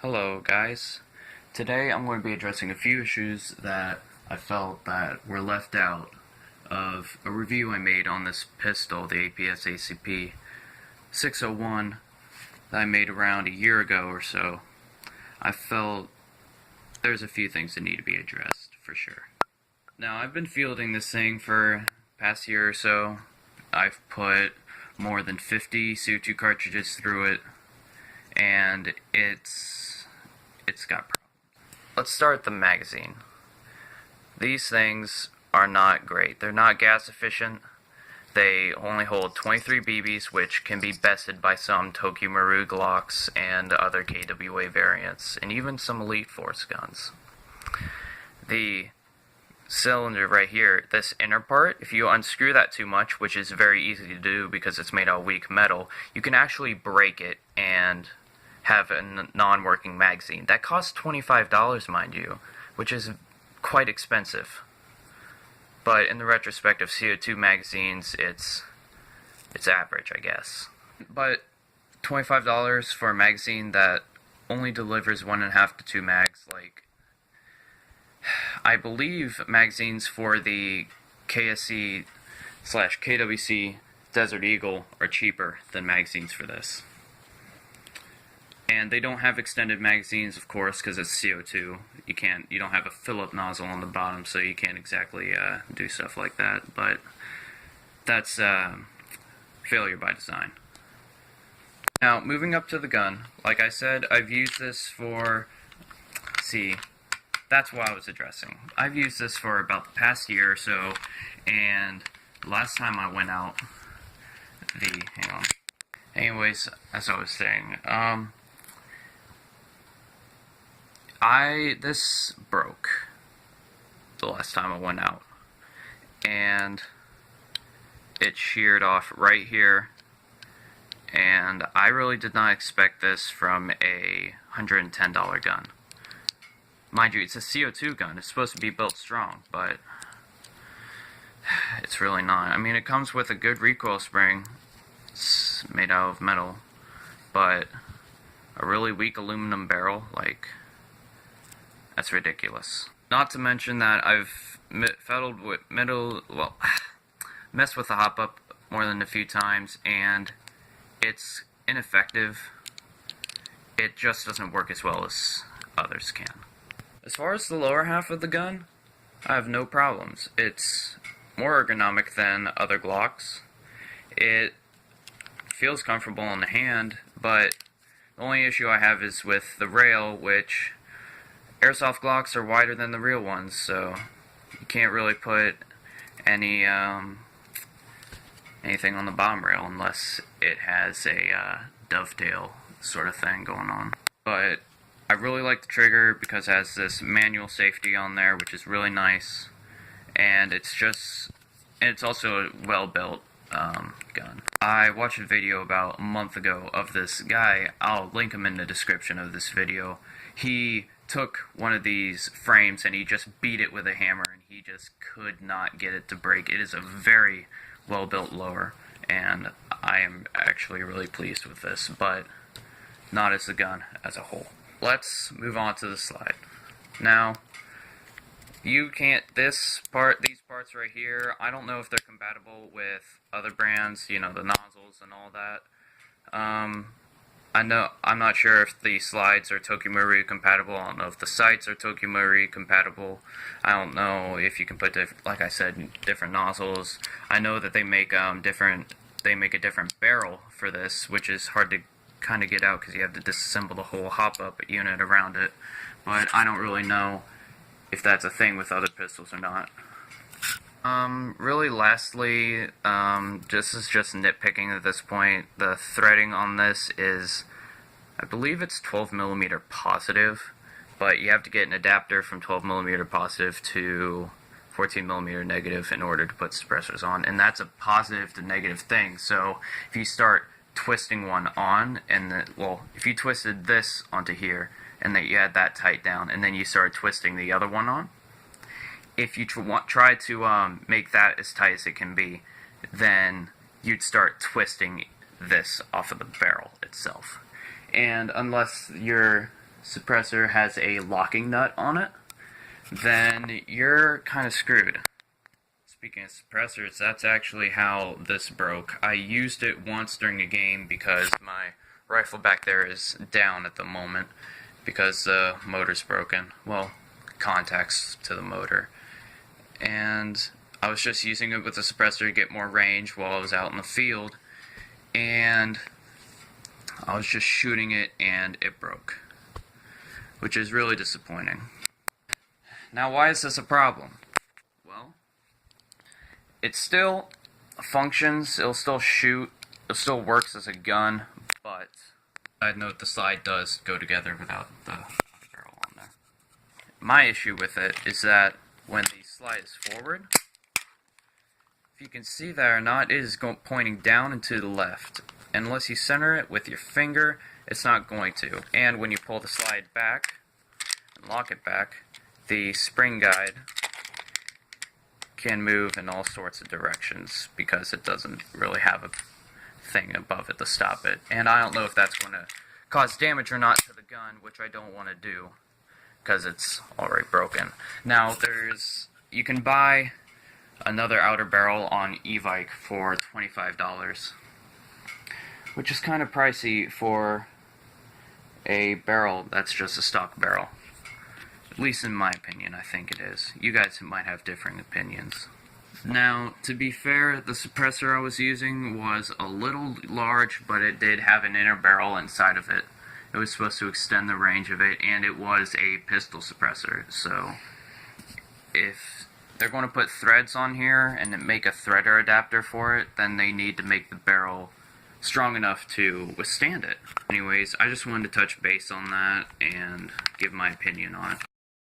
Hello guys. Today I'm going to be addressing a few issues that I felt that were left out of a review I made on this pistol, the APS ACP 601, that I made around a year ago or so. I felt there's a few things that need to be addressed for sure. Now I've been fielding this thing for the past year or so. I've put more than 50 CO2 cartridges through it, and it's got problems. Let's start with the magazine. These things are not great. They're not gas efficient. They only hold 23 BBs, which can be bested by some Tokyo Marui Glocks and other KWA variants, and even some Elite Force guns. The cylinder right here, this inner part, if you unscrew that too much, which is very easy to do because it's made out of weak metal, you can actually break it and have a non-working magazine. That costs $25, mind you, which is quite expensive. But in the retrospect of CO2 magazines, it's average, I guess. But $25 for a magazine that only delivers 1.5 to 2 mags, like, I believe magazines for the KSC/KWC Desert Eagle are cheaper than magazines for this. And they don't have extended magazines, of course, because it's CO2. You don't have a fill-up nozzle on the bottom, so you can't exactly do stuff like that. But that's failure by design. Now, moving up to the gun, like I said, I've used this for, that's what I was addressing. I've used this for about the past year or so, and last time I went out, hang on. Anyways, as I was saying, this broke the last time I went out, and it sheared off right here, and I really did not expect this from a $110 gun. Mind you, it's a CO2 gun. It's supposed to be built strong, but it's really not. I mean, it comes with a good recoil spring. It's made out of metal, but a really weak aluminum barrel, like, that's ridiculous. Not to mention that I've messed with the hop-up more than a few times, and it's ineffective. It just doesn't work as well as others can. As far as the lower half of the gun, I have no problems. It's more ergonomic than other Glocks. It feels comfortable in the hand, but the only issue I have is with the rail, which airsoft Glocks are wider than the real ones, so you can't really put anything on the bottom rail unless it has a dovetail sort of thing going on. But I really like the trigger because it has this manual safety on there, which is really nice, and it's also a well-built gun. I watched a video about a month ago of this guy. I'll link him in the description of this video. He took one of these frames and he just beat it with a hammer, and he just could not get it to break. It is a very well-built lower, and I am actually really pleased with this, but not as a gun as a whole. Let's move on to the slide. Now, these parts right here, I don't know if they're compatible with other brands, the nozzles and all that. I'm not sure if the slides are Tokyo Marui compatible. I don't know if the sights are Tokyo Marui compatible. I don't know if you can put, like I said, different nozzles. I know that they make a different barrel for this, which is hard to kind of get out because you have to disassemble the whole hop-up unit around it. But I don't really know if that's a thing with other pistols or not. Really lastly, this is just nitpicking at this point. The threading on this is, I believe it's 12mm positive, but you have to get an adapter from 12mm positive to 14mm negative in order to put suppressors on, and that's a positive to negative thing. So if you start twisting one on, if you twisted this onto here, and then you had that tight down, and then you started twisting the other one on, if you try to make that as tight as it can be, then you'd start twisting this off of the barrel itself. And unless you're suppressor has a locking nut on it, then you're kind of screwed. Speaking of suppressors, that's actually how this broke. I used it once during a game because my rifle back there is down at the moment because the motor's broken. Well, contacts to the motor. And I was just using it with the suppressor to get more range while I was out in the field, and I was just shooting it and it broke, which is really disappointing. Now, why is this a problem? Well, it still functions, it'll still shoot, it still works as a gun, but I'd note the slide does go together without the barrel on there. My issue with it is that when the slide is forward, if you can see that or not, it is pointing down and to the left. Unless you center it with your finger, it's not going to. And when you pull the slide back and lock it back, the spring guide can move in all sorts of directions because it doesn't really have a thing above it to stop it. And I don't know if that's going to cause damage or not to the gun, which I don't want to do because it's already broken. Now, you can buy another outer barrel on e-bike for $25, which is kind of pricey for a barrel that's just a stock barrel. At least in my opinion, I think it is. You guys might have differing opinions. Now, to be fair, the suppressor I was using was a little large, but it did have an inner barrel inside of it. It was supposed to extend the range of it, and it was a pistol suppressor, so if they're going to put threads on here and make a threader adapter for it, then they need to make the barrel strong enough to withstand it. Anyways, I just wanted to touch base on that and give my opinion on it.